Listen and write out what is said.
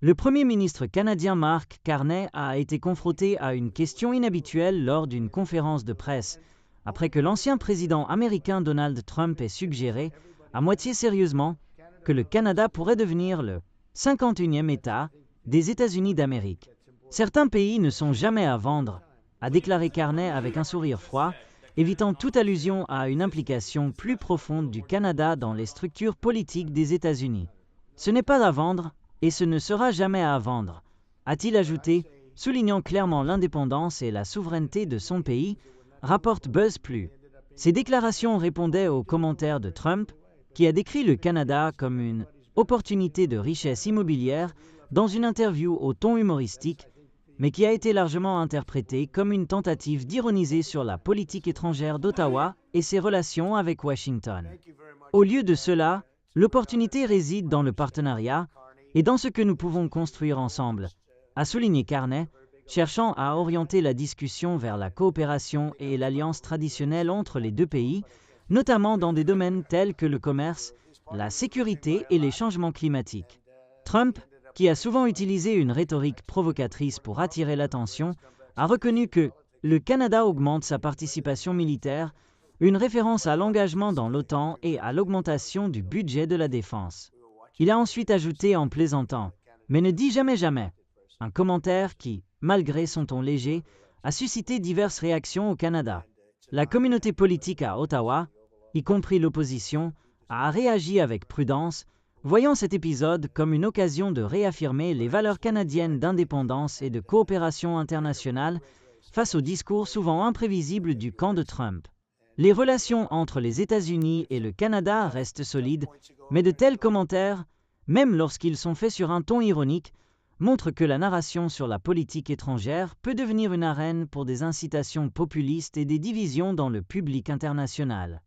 Le Premier ministre canadien Mark Carney a été confronté à une question inhabituelle lors d'une conférence de presse, après que l'ancien président américain Donald Trump ait suggéré, à moitié sérieusement, que le Canada pourrait devenir le 51e État des États-Unis d'Amérique. Certains pays ne sont jamais à vendre, a déclaré Carney avec un sourire froid, évitant toute allusion à une implication plus profonde du Canada dans les structures politiques des États-Unis. Ce n'est pas à vendre, et ce ne sera jamais à vendre, a-t-il ajouté, soulignant clairement l'indépendance et la souveraineté de son pays, rapporte BuzzPlus. Ces déclarations répondaient aux commentaires de Trump, qui a décrit le Canada comme une opportunité de richesse immobilière dans une interview au ton humoristique, mais qui a été largement interprétée comme une tentative d'ironiser sur la politique étrangère d'Ottawa et ses relations avec Washington. Au lieu de cela, l'opportunité réside dans le partenariat et dans ce que nous pouvons construire ensemble, a souligné Carney, cherchant à orienter la discussion vers la coopération et l'alliance traditionnelle entre les deux pays, notamment dans des domaines tels que le commerce, la sécurité et les changements climatiques. Trump, qui a souvent utilisé une rhétorique provocatrice pour attirer l'attention, a reconnu que le Canada augmente sa participation militaire, une référence à l'engagement dans l'OTAN et à l'augmentation du budget de la défense. Il a ensuite ajouté en plaisantant « mais ne dis jamais jamais », un commentaire qui, malgré son ton léger, a suscité diverses réactions au Canada. La communauté politique à Ottawa, y compris l'opposition, a réagi avec prudence, voyant cet épisode comme une occasion de réaffirmer les valeurs canadiennes d'indépendance et de coopération internationale face au discours souvent imprévisible du camp de Trump. Les relations entre les États-Unis et le Canada restent solides, mais de tels commentaires, même lorsqu'ils sont faits sur un ton ironique, montrent que la narration sur la politique étrangère peut devenir une arène pour des incitations populistes et des divisions dans le public international.